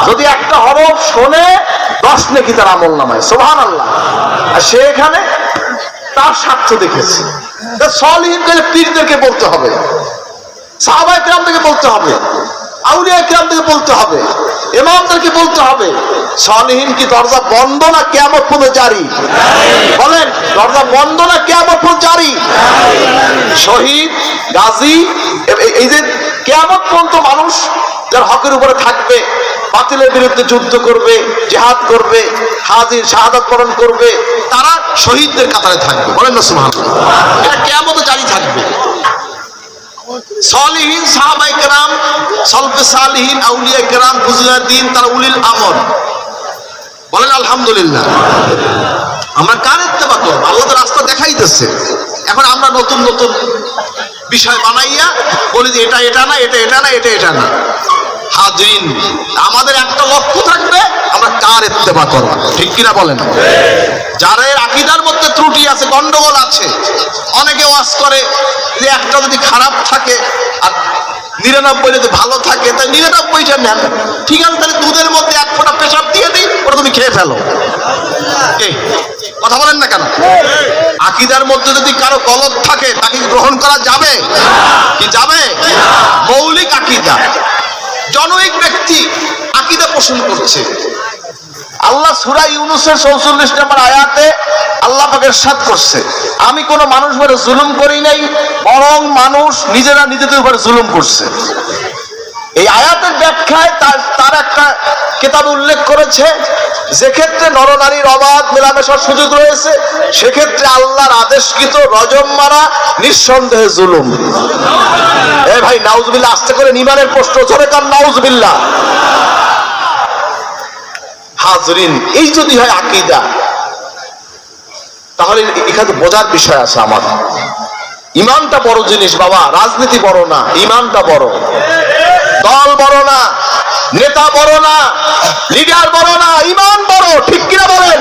যদি একটা হরফ শোনে 10 নেকি তার আমল নামায়, সুবহানাল্লাহ। আর সে এখানে তার স্বার্থ দেখেছে। সলিহিনকে পীরদেরকে বলতে হবে, সাহাবায়ে কেরামদেরকে বলতে হবে, আউলিয়া কেরামদেরকে বলতে হবে, ইমামদেরকে বলতে হবে। সলিহিন কি দরজা বন্ধ না কিয়ামত পর্যন্ত জারি? বলেন, দরজা বন্ধ না কিয়ামত পর্যন্ত জারি? শহীদ, গাজী, এই যে কিয়ামত পর্যন্ত মানুষ যার হকের উপরে থাকবে, বাতিলের বিরুদ্ধে যুদ্ধ করবে, জিহাদ করবে, হাজির শাহাদাত বরণ করবে, তারা শহীদদের কাতারে থাকবে। বলেন না সুবহানাল্লাহ। এটা কিয়ামতে জারি থাকবে। সলিহিন, সাহাবায়ে কেরাম, সলফে সালিহিন, আউলিয়া কেরাম, বুজুর্গদ্দিন, তারা উলিল আমর। বলেন আলহামদুলিল্লাহ। আমরা কার ইত্তেবা করব? আল্লাহ তো রাস্তা দেখাইতেছে। এখন আমরা নতুন নতুন বিষয় বানাইয়া বলি যে এটা এটা না, এটা এটা না, এটা এটা না। হাজিরিন, আমাদের একটা লক্ষ্য থাকবে, আমরা কার ইত্তেবা করব, ঠিক কিনা বলেন? যারা এর আকীদার মধ্যে ত্রুটি আছে, গন্ডগোল আছে, অনেকে ওয়াজ করে যে একটা যদি খারাপ থাকে আর 99 যদি ভালো থাকে, তাই 99টা নেন। ঠিক আছে, তাহলে দুধের মধ্যে 1 ফোঁটা পেশাব দিয়ে দিই, ওটা তুমি খেয়ে ফেলো। কথা বলেন না কেন? আকীদার মধ্যে যদি কারো গলদ থাকে, তাকে গ্রহণ করা যাবে কি? যাবে? মৌলিক আকীদা, জনৈক ব্যক্তি আকীদা পোষণ করছে। আল্লাহ সূরা ইউনূসের 44 নম্বর আয়াতে আল্লাহ পাক ইরশাদ করছে, আমি কোন মানুষ উপরে জুলুম করি নাই, বরং মানুষ নিজেরা নিজেদের উপরে জুলুম করছে। এই আয়াতের ব্যাখ্যায় তার একটা কিতাবে উল্লেখ করেছে, যে ক্ষেত্রে নরনারীর অবাধ মেলামেশার সুযোগ রয়েছে, সেক্ষেত্রে আল্লাহর আদেশকৃত রজম মারা নিঃসন্দেহে জুলুম। এ ভাই নাউজুবিল্লাহ, আস্তে করে ঈমানের প্রশ্ন, জোরে কান নাউজুবিল্লাহ। হাজরিন, এই যদি হয় আকীদা, তাহলে এখানে বোঝার বিষয় আছে আমার। ঈমানটা বড় জিনিস বাবা, রাজনীতি বড় না, ঈমানটা বড়। দল বড় না, নেতা বড় না, লিডার বড় না, ঈমান বড়, ঠিক কিনা বলেন?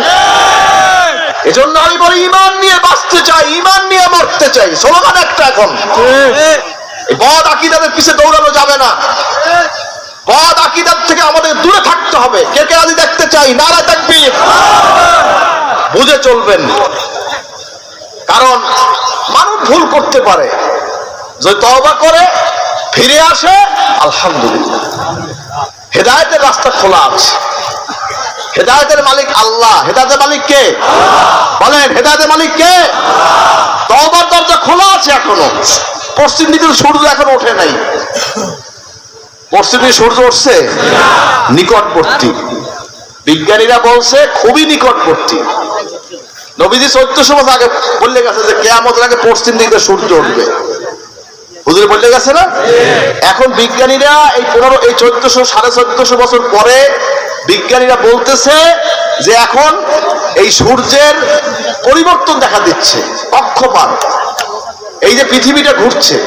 এজন্য আমি বলি ঈমান নিয়ে বাঁচতে চাই, ঈমান নিয়ে মরতে চাই। স্লোগান একটা এখন, এই বদ আকীদাদের পিছে দৌড়ানো যাবে না। বদ আকীদার থেকে আমাদের দূরে থাকতে হবে। কে কে আদি দেখতে চাই? নারা তাকবীর। বুঝে চলবেন, কারণ মানুষ ভুল করতে পারে, যদি তওবা করে ফিরে আসে আলহামদুলিল্লাহ, হেদায়েতের রাস্তা খোলা আছে। হেদায়েতের মালিক আল্লাহ। হেদায়েতের মালিক কে? বলেন, হেদায়েতের মালিক কে? তওবার দরজা খোলা আছে এখনো। পশ্চিম দিকে সূর্য এখনো ওঠে নাই। পশ্চিম দিকে সূর্য উঠছে, নিকটবর্তী। বিজ্ঞানীরা বলছে খুবই নিকটবর্তী। নবীজি 1400 বছর আগে বলে গেছে যে কিয়ামতের আগে পশ্চিম দিকে সূর্য উঠবে। হুজুর বলে গেছে না? এখন বিজ্ঞানীরা এই 1400 1450 বছর পরে বিজ্ঞানীরা বলতেছে যে এখন এই সূর্যের পরিবর্তন দেখা দিচ্ছে, কক্ষপথ। এই যে পৃথিবীটা ঘুরছে,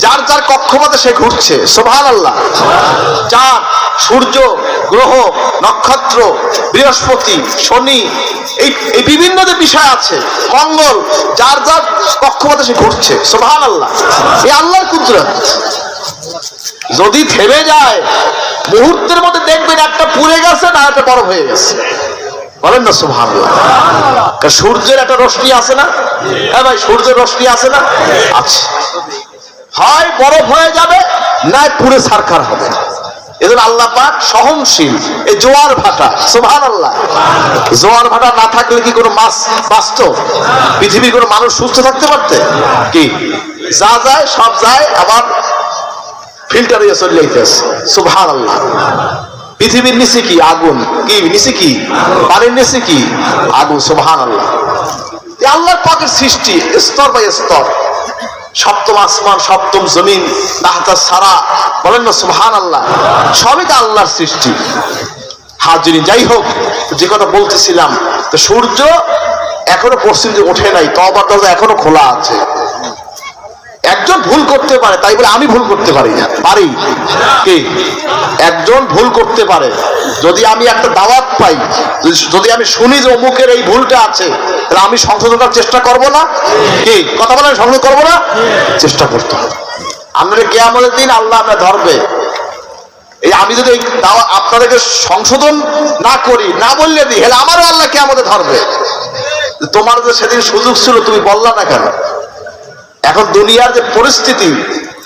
যার যার কক্ষপথে সে ঘুরছে, সুবহানাল্লাহ। চাঁদ, সূর্য, গ্রহ, নক্ষত্র, বৃহস্পতি, শনি, এই বিভিন্ন যে বিষয় আছে, মঙ্গল, যার যার কক্ষপথে সে ঘুরছে, সুবহানাল্লাহ। এই আল্লাহর কুদরত। যদি থেমে যায়, মুহূর্তের মধ্যে দেখবেন একটা পুড়ে গেছে, না একটা বরফ হয়ে গেছে। বলেন না সুবহানাল্লাহ। সূর্যের একটা রশ্মি আছে না? হ্যাঁ ভাই, সূর্যের রশ্মি আছে না? আছে। হয় বরফ হয়ে যাবে, না পুরে ছারখার হবে। এজন্য আল্লাহ পাক সহনশীল। এই জোয়ার ভাটা, সুবহানাল্লাহ। জোয়ার ভাটা না থাকলে কি কোনো মাছ বাঁচত? পৃথিবীর কোনো মানুষ সুস্থ থাকতে পারতে? কি যা যায় সব যায়, আবার ফিল্টার হয়ে চলে যাইতেছে, সুবহানাল্লাহ। পৃথিবীর নিচে কি আগুন, কি নিচে কি পানির নিচে কি আগুন, সুবহানাল্লাহ। এই আল্লাহর পাকের সৃষ্টি, স্তর বাই স্তর। সপ্তম আসমান, সপ্তম জমিন, তাহতা সারা। বলেন না সুবহানাল্লাহ। সবই তো আল্লাহর সৃষ্টি। হাজিরিন, যাই হোক, যে কথা বলতেছিলাম, তো সূর্য এখনো পশ্চিম দিকে ওঠে নাই, তওবার দরজা এখনো খোলা আছে। একজন ভুল করতে পারে, তাই বলে আমি ভুল করতে পারি না? পারি কি? একজন ভুল করতে পারে। যদি আমি একটা দাওয়াত পাই, যদি আমি শুনি যে অমুকের এই ভুলটা আছে, তাহলে আমি সংশোধন করার চেষ্টা করবো না? কি কথা বলেন? সংশোধন করবো না? চেষ্টা করতে হবে। আমাদের কিয়ামতের দিন আল্লাহ আমরা ধরবে, এই আমি যদি আপনাদেরকে সংশোধন না করি, না বললে দিই, হেলে আমারও আল্লাহ কিয়ামতে ধরবে। তোমার যে সেদিন সুযোগ ছিল তুমি বললা না কেন? এখন দুনিয়ার যে পরিস্থিতি,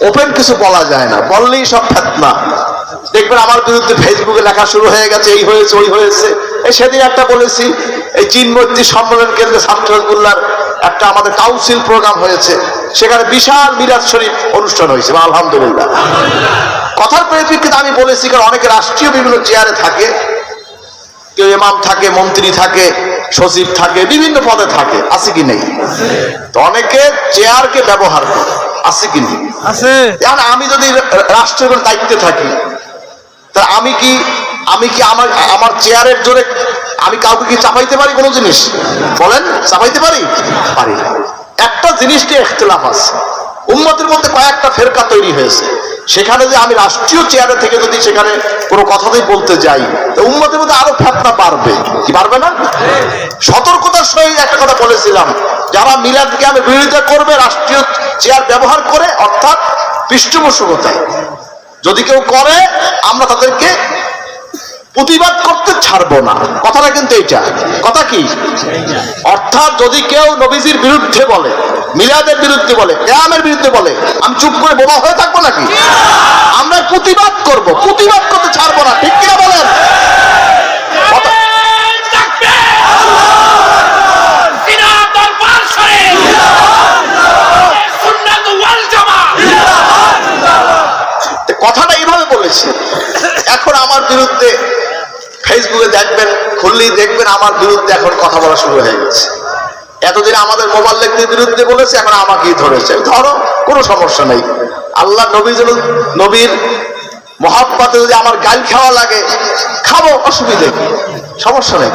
ওপেন কিছু বলা যায় না, বললেই সব ফেতনা। দেখবেন আমার বিরুদ্ধে ফেসবুকে লেখা শুরু হয়ে গেছে, এই হয়েছে ওই হয়েছে। এই সেদিন একটা বলেছি, এই চীনমৈত্রী সম্মেলন কেন্দ্রে ছাত্রগুল্লার একটা আমাদের কাউন্সিল প্রোগ্রাম হয়েছে, সেখানে বিশাল মিলাদ শরীফ অনুষ্ঠান হয়েছে, আলহামদুলিল্লাহ। কথার পরিপ্রেক্ষিতে আমি বলেছি, কারণ অনেকে রাষ্ট্রীয় বিভিন্ন চেয়ারে থাকে, কেউ ইমাম থাকে, মন্ত্রী থাকে, সচিব থাকে, বিভিন্ন পদে থাকে, আছে কি নেই? তো অনেকে চেয়ারকে ব্যবহার করে, আছে কি নেই? এখন আমি যদি রাষ্ট্রের কোনো দায়িত্বে থাকি, তা আমি কি আমার চেয়ারের জোরে আমি কাউকে কি চাপাইতে পারি কোনো জিনিস? বলেন, চাপাইতে পারি? পারি না। একটা জিনিস নিয়ে ইখতিলাফ আছে, উম্মতের মধ্যে কয়েকটা ফেরকা তৈরি হয়েছে, সেখানে যে আমি রাষ্ট্রীয় চেয়ারে থেকে যদি সেখানে কোনো কথাতেই বলতে যাই, তো উম্মতের মধ্যে আরো ফেতনা বাড়বে, কি পারবে না? সতর্কতার সহিত একটা কথা বলেছিলাম, যারা মিলাদকে আমি বিরোধিতা করবে রাষ্ট্রীয় চেয়ার ব্যবহার করে, অর্থাৎ পৃষ্ঠপোষকতায় যদি কেউ করে, আমরা তাদেরকে প্রতিবাদ করতে ছাড়বো না। কথাটা কিন্তু এইটা কথা কি, অর্থাৎ যদি কেউ নবীজির বিরুদ্ধে বলে, মিলাদের বিরুদ্ধে বলে, কিয়ামের বিরুদ্ধে বলে, আমি চুপ করে বোবা হয়ে থাকবো নাকি? আমরা প্রতিবাদ করব, প্রতিবাদ করতে ছাড়বো না, ঠিক কিনা বলেন? কথাটা এইভাবে বলেছে। এখন আমার বিরুদ্ধে ফেসবুকে দেখবেন, খুললেই দেখবেন আমার বিরুদ্ধে এখন কথা বলা শুরু হয়ে গেছে। এতদিন আমাদের মোবাল্লেকদের বিরুদ্ধে বলেছে, এখন আমাকেই ধরেছে। ধরো, কোনো সমস্যা নেই। আল্লাহ নবীর মহাব্বতে যদি আমার গাল খাওয়া লাগে, খাবো, অসুবিধে নেই, সমস্যা নেই।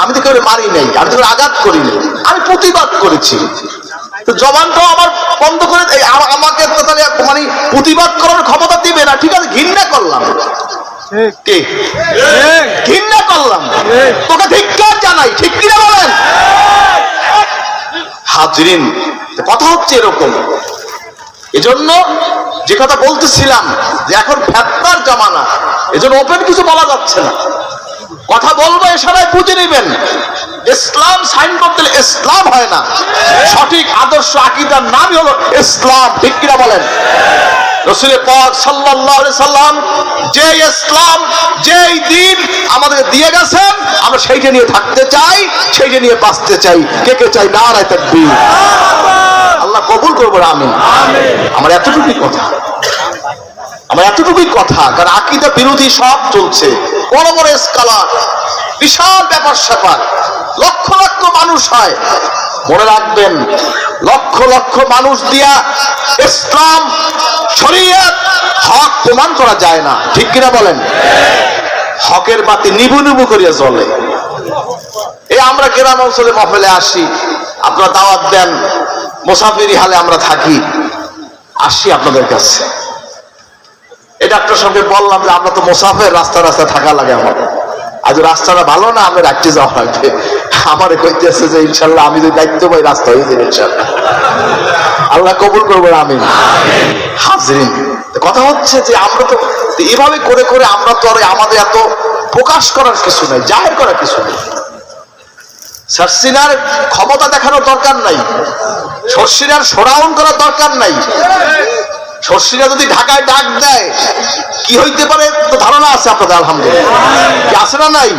আমি তো কেউ মারি নেই, আমি তো আঘাত করি নেই, আমি প্রতিবাদ করেছি। তো জবানটাও আমার বন্ধ করে আমাকে মানে প্রতিবাদ করার ক্ষমতা দিবে না, ঠিক আছে? ঘৃণা করলাম, ঘৃণা করলাম, তোকে ধিক্কার জানাই, ঠিক কিনা বলেন? হাজরিন, কথা হচ্ছে এরকম। এজন্য যে কথা বলতেছিলাম, যে এখন ফেতনার জামানা, এজন্য ওপেন কিছু বলা যাচ্ছে না। কথা বলবো, এসবাই বুঝে নেবেন। ইসলাম সাইন করতে ইসলাম হয় না, সঠিক আদর্শ আকীদার নামই হলো ইসলাম, ঠিক কিনা বলেন? রাসূল পাক সাল্লাল্লাহু আলাইহি সাল্লাম যে ইসলাম, যেই দ্বীন আমাদের দিয়ে গেছেন, আমরা সেইটা নিয়ে থাকতে চাই, সেইটা নিয়ে বাঁচতে চাই। কে কে চাই? নারায়ে তাকবীর। আল্লাহ কবুল করবো, আমিন। আমার এতটুকুই কথা, কারণ আকীদা বিরোধী সব চলছে, বড় বড় স্কলার, বিশাল ব্যাপার স্যাপার, লক্ষ লক্ষ মানুষ হয়। মনে রাখবেন, লক্ষ লক্ষ মানুষ দিয়া ইসলাম, শরীয়ত, হক প্রমাণ করা যায় না, ঠিক কিনা বলেন? হকের বাতি নিবু নিবু করিয়া জ্বলে। এই আমরা গ্রাম অঞ্চলে মাহফিলে আসি, আপনারা দাওয়াত দেন, মুসাফিরি হালে আমরা থাকি, আসি আপনাদের কাছে। এই ডাক্তার সঙ্গে বললাম যে আমরা তো মুসাফির, রাস্তা রাস্তা থাকা লাগে আমাদের, আজ রাস্তাটা ভালো না, আমি রাখতে যাওয়া লাগবে। আমারে কইতেছে যে ইনশাল্লাহ আমি যদি দায়িত্ব পাই, রাস্তা হয়ে যাবে ইনশাল্লাহ। আল্লাহ কবুল করবো, আমিন। হাজরিন, কথা হচ্ছে যে আমরা তো এভাবে করে করে আমরা তো আর আমাদের এত প্রকাশ করার কিছু নাই, জাহের করার কিছু নেই। সরসিনার ক্ষমতা দেখানোর দরকার নাই, সরসিনার শোডাউন করার দরকার নাই। সরসিনা যদি ঢাকায় ডাক দেয়, কি হইতে পারে তো ধারণা আছে আপনাদের? আলহামদুলিল্লাহ, কি আছে না নাই?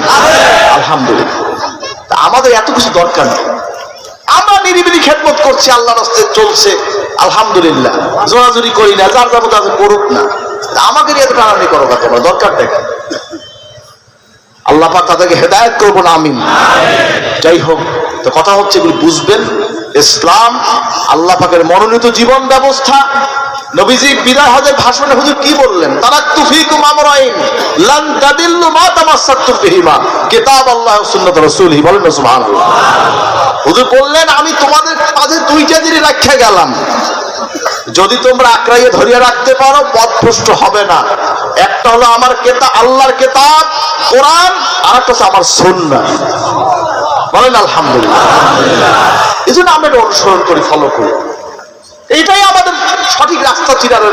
আলহামদুলিল্লাহ। আমাদের এত কিছু দরকার নেই, আমরা নিরিবিলি খেদমত করছি, আল্লাহর রাস্তায় চলছে, আলহামদুলিল্লাহ। জোরাজুরি করি না, যার যাবত আছে করুক না, আমাকে নিয়ে এত টানাটানি করো কথা, দরকার দেখে। আল্লাহ পাক তাদেরকে হেদায়েত করবো না, আমিন। যাই হোক, তো কথা হচ্ছে এগুলি বুঝবেন। ইসলাম আল্লাহ পাকের মনোনীত জীবন ব্যবস্থা। নবীজি বিদায় হজের ভাষণে হুজুর কি বললেন? তারাক্তু ফীকুম আমরাইন লান তাদিল্লু মা তামাসসাকতুম বিহিমা, কিতাবাল্লাহি ওয়া সুন্নাত রাসূলিহি। বলেন সুবহানাল্লাহ। হুজুর বললেন, আমি তোমাদের মাঝে দুইটা জিনিস রাখা গেলাম, যদি তোমরা আঁকড়াইয়ে ধরিয়ে রাখতে পারো, পথভ্রষ্ট হবে না। একটা হলো আমার কিতাব, আল্লাহর কিতাব কোরআন, আর একটা হচ্ছে আমার সুন্নাহ। বলেন আলহামদুলিল্লাহ। এই জন্য আমরা অনুসরণ করি, ফলো করি। এইটাই আমাদের সঠিক রাস্তা চিনার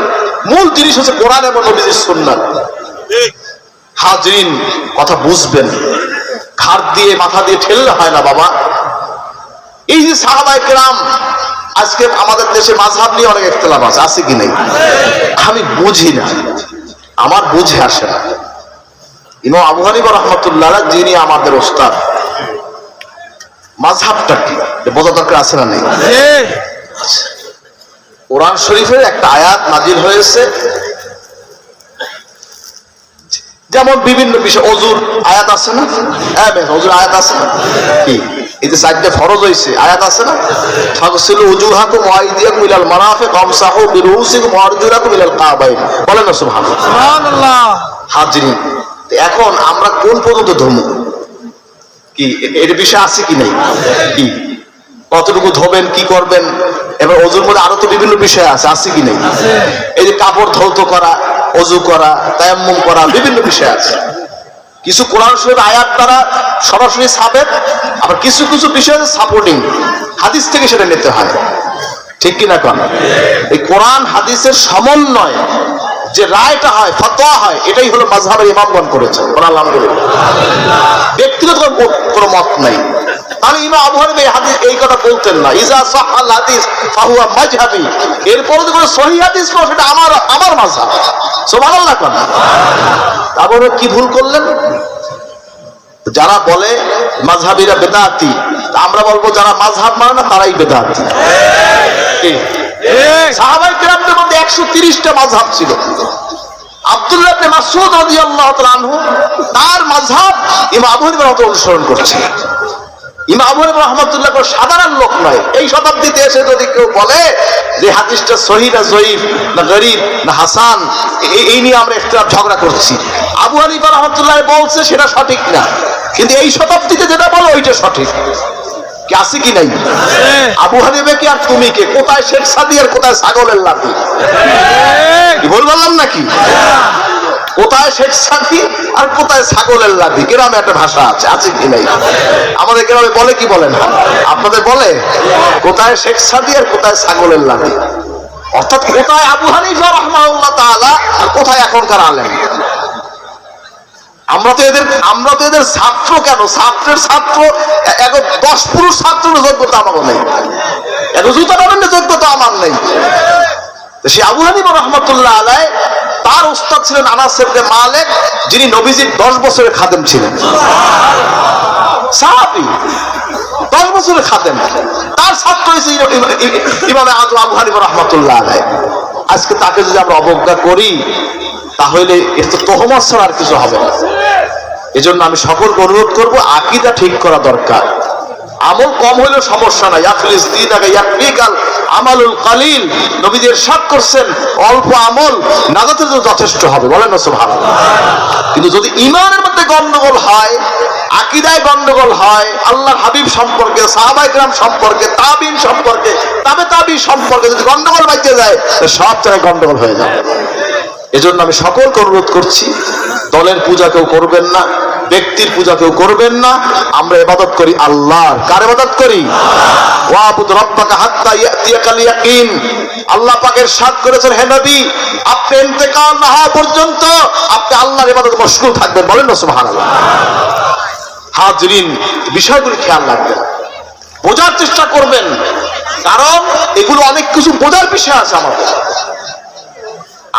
মূল জিনিস হচ্ছে কোরআন এবং নবীজির সুন্নাহ। হাজরিন, কথা বুঝবেন, ঘাড় দিয়ে মাথা দিয়ে ঠেললে হয় না বাবা। এই যে সাহাবায়ে কেরাম, আজকে আমাদের দেশে মাযহাব নিয়ে অনেক ইখতিলাফ আছে কি নেই? আমি বুঝি না, আমার বুঝে আসে না। ইমাম আবু হানিফা রাহমাতুল্লাহ আলাইহি, যিনি আমাদের ওস্তাদ, মাযহাবটা কি বোঝা দরকার আছে না নেই? কোরআন শরীফের একটা আয়াত নাজিল হয়েছে, যেমন বিভিন্ন বিষয়, ওযুর আয়াত আছে না? ওযুর আয়াত আছে না? কি এই যে চারটে ফরজ হয়েছে, আয়াত আছে না? ফাগসিলু উজুহাকুম ওয়া আইদিয়াকুম ইলাল মারাফিক ওয়ামসাহু বিরুউসিকুম ওয়া আরজুলাকুম ইলাল কাবাইন। বলেন না সুবহানাল্লাহ। হাজরিন, এখন আমরা কোন পর্যন্ত ধরবো? কি এর বিষয় আছে কি নাই? কি কতটুকু ধোবেন, কি করবেন? এবার ওযুর মধ্যে আরো তো বিভিন্ন বিষয় আছে কি নাই? এই যে কাপড় ধৌত করা, ওযু করা, তায়াম্মুম করা, বিভিন্ন বিষয় আছে। কিছু কোরআন শরীফের আয়াত দ্বারা সরাসরি সাবেত, আবার কিছু কিছু বিষয় সাপোর্টিং, হাদিস থেকে সেটা নিতে হয়, ঠিক কিনা কোন? এই কোরআন হাদিসের সমন্বয় যে রায়টা হয়, ফতোয়া হয়, এটাই হলো মাযহাবের ইমামগণ করেছেন। আলহামদুলিল্লাহ, ব্যক্তিগত কোনো মত নাই। তাহলে ইমাম আবু হানিফা এই কথা বলতেন না, ইজা সাহাল হাদিস ফাহুয়া মাযহাবি। এরপরে যদি কোনো সহিহ হাদিস পাও, সেটা আমার মাযহাব। সুবহানাল্লাহ কোন? তারপরে কি ভুল করলেন? যারা বলে মাযহাবিরা বেদাতি, আমরা বলবো যারা মাযহাব মানে না তারাই বেদাতি। সাহাবায়ে কেরামদের মধ্যে 130টা মাযহাব ছিল। আব্দুল্লাহ ইবনে মাসউদ রাদিয়াল্লাহু তাআলা আনহু, তার মাযহাব ইমাম আবু হানিফার মত অনুসরণ করছে। ইমাম আবু হানিফা রাহমাতুল্লাহ কোন সাধারণ লোক নয়। এই শতাব্দীতে এসে যদি কেউ বলে যে হাদিসটা সহিহ না জয়ীফ না গরীব না হাসান, এই নিয়ে আমরা ইখতিলাফ ঝগড়া করছি, আবু হানিফা রাহমাতুল্লাহ বলছে সেটা সঠিক না, কিন্তু এই শতাব্দীতে যেটা বলো ওইটা সঠিক। কি আছে কি নাই? আবু হানিফা কি আর তুমি কে? কোথায় শেখ সাদী আর কোথায় ছাগলের লাঠি? কি ভুল বললাম নাকি? কোথায় শেখ সাদী আর কোথায় ছাগলের লাঠি? গ্রামে একটা ভাষা আছে কি নাই? আমাদের গ্রামে বলে কি বলেন? আপনাদের বলে কোথায় শেখ সাদী আর কোথায় ছাগলের লাঠি? অর্থাৎ কোথায় আবু হানিফা রাহমাহুল্লাহ তাআলা আর কোথায় এখনকার আলেম? আমরা তো এদের ছাত্র। কেন ছাত্রের ছাত্র? 10 পুরুষ ছাত্রের যোগ্যতা আমার নেই, এত জুতা পাবেন না যোগ্যতা আমার নেই। সে আবু হানিফা রাহমাতুল্লাহ আলাইহি, তার উস্তাদ ছিলেন আনাস ইবনে মালিক, যিনি নবীজির 10 বছরের খাদেম ছিলেন। সাহাবী, 10 বছরের খাদেম। তার ছাত্র হয়েছে ইমাম আযম আবু হানিফা রাহমাতুল্লাহ আলাইহি। আজকে তাকে যদি আমরা অবজ্ঞা করি, তাহলে এর তো তহমত ছাড়া আর কিছু হবে না। এজন্য আমি সকলকে অনুরোধ করবো, আকীদা ঠিক করা দরকার। আমল কম হইলেও সমস্যা নাই, আখলিস দীনাকা ইয়াকফিকাল আমালুল কালিল। নবীজি ইরশাদ করছেন, অল্প আমল নাজাতের জন্য যথেষ্ট হবে। বলেন না সুবহানাল্লাহ। কিন্তু যদি ঈমানের মধ্যে গন্ডগোল হয়, আকীদায় গন্ডগোল হয়, আল্লাহর হাবিব সম্পর্কে, সাহাবায়ে কেরাম সম্পর্কে, তাবিঈন সম্পর্কে, তাবে তাবিঈ সম্পর্কে যদি গন্ডগোল বাইতে যায়, সব জায়গায় গন্ডগোল হয়ে যাবে। এজন্য আমি সকলকে অনুরোধ করছি, দলের পূজা কেউ করবেন না, ব্যক্তির পূজা কেউ করবেন না। আমরা ইবাদত করি আল্লাহর। কার ইবাদত করি? ওয়াবুদ রাব্বাকা হাত্তা ইয়াতিয়াকাল ইয়াকিন। আল্লাহ পাক ইরশাদ করেছেন, হে নবী, আপনি ইন্তেকাল না হওয়া পর্যন্ত আপনি আল্লাহর ইবাদতে মশগুল থাকবেন। বলেন না সুবহানাল্লাহ। হাজরিন, বিষয়গুলো খেয়াল রাখবেন, বোঝার চেষ্টা করবেন, কারণ এগুলো অনেক কিছু বোঝার বিষয় আছে।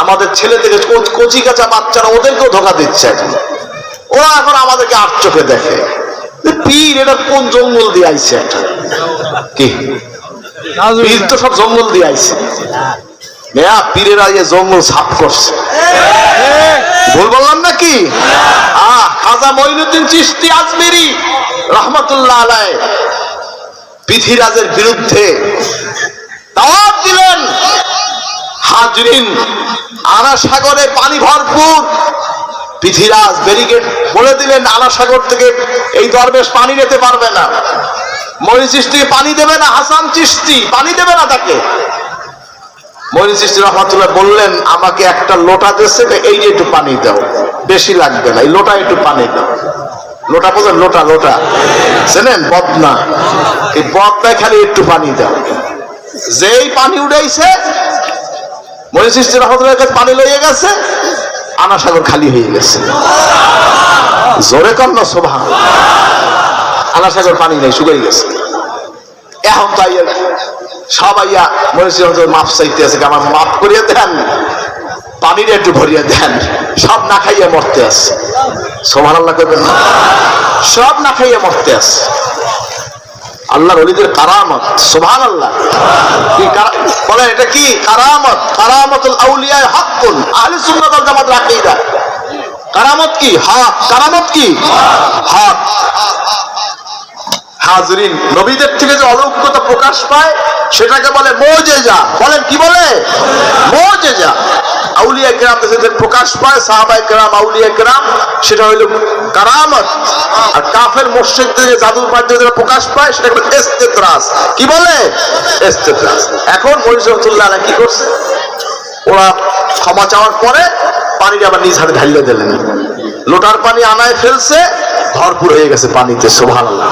আমাদের ছেলেদের কচি কাঁচা বাচ্চারা ওদেরকেও ধোকা দিচ্ছে। ওরা এখন আমাদেরকে আট চোখে দেখে, পীর এটা কোন জঙ্গল দিয়ে আইছে? কি পীর তো সব জঙ্গল দিয়ে আইছে। পীরেরা জঙ্গল সাফ করছে। ভুল বললাম নাকি? খাজা মঈনুদ্দিন চিশতি আজমেরি রাহমাতুল্লাহ আলাইহি পৃথিরাজের বিরুদ্ধে দাওয়াত দিলেন। হাজরিন, আনা সাগরে পানি ভরপুর। পৃথিরাজ ব্যারিকেড বলে দিলেন, আনা সাগর থেকে এই দরবেশ পানি নিতে পারবে না। মঈন চিশতিকে পানি দেবে না, হাসান চিশতি পানি দেবে না তাকে। মঈন চিশতি রাহমাতুল্লাহ বললেন, আমাকে একটা লোটা দিয়েছে, এই যে একটু পানি দাও, বেশি লাগবে না, এই লোটা একটু পানি দাও। লোটা বোঝেন? লোটা লোটা চেনেন? বদনা, এই বদনায় খালি একটু পানি দাও। যেই পানি উঠাইছে, মঈন চিশতি রাহমাতুল্লাহর কাছে পানি লইয়ে গেছে, পানা সাগর খালি হয়ে গেছে। জোরে কর না সুবহানাল্লাহ। পানা সাগর পানি নেই, শুকিয়ে গেছে। এখন তো সব আইয়া মরিচি মাপ চাইতে আছে, আমার মাপ করিয়া দেন, পানিটা একটু ভরিয়া দেন। সব না খাইয়া মরতে আছে। সুবহানাল্লাহ করবেন না? সব না খাইয়া মরতে আছে। আল্লাহর ওলিদের কারামত। সুবহানাল্লাহ। কি বলে এটা? কি কারামত? কারামতুল আউলিয়া হাক্কুন। আহলে সুন্নাত ওয়াল জামাতের আকীদা। কারামত কি? হক। কারামত কি? হক। হাজরিন, নবীদের থেকে যে অলৌকিকতা প্রকাশ পায় সেটাকে বলে মুজিজা। বলেন কি বলে? মুজিজা। আউলিয়া কেরামদের থেকে প্রকাশ পায়, সাহাবায়ে কেরাম, আউলিয়া কেরাম, সেটা হইল কারামত। আর কাফের মুশরিকদের যে জাদুর মাধ্যমে যেটা প্রকাশ পায় সেটাকে বলে ইস্তেদরাজ। কি বলে? ইস্তেদরাজ। এখন মরিজতুল্লাহ আলাইহি কি করছে? ওরা ক্ষমা চাওয়ার পরে পানিটা আবার নিজ হাতে ঢালিয়ে দিলেন। লোটার পানি আনায় ফেলছে, ভরপুর হয়ে গেছে পানিতে। সুবহানাল্লাহ।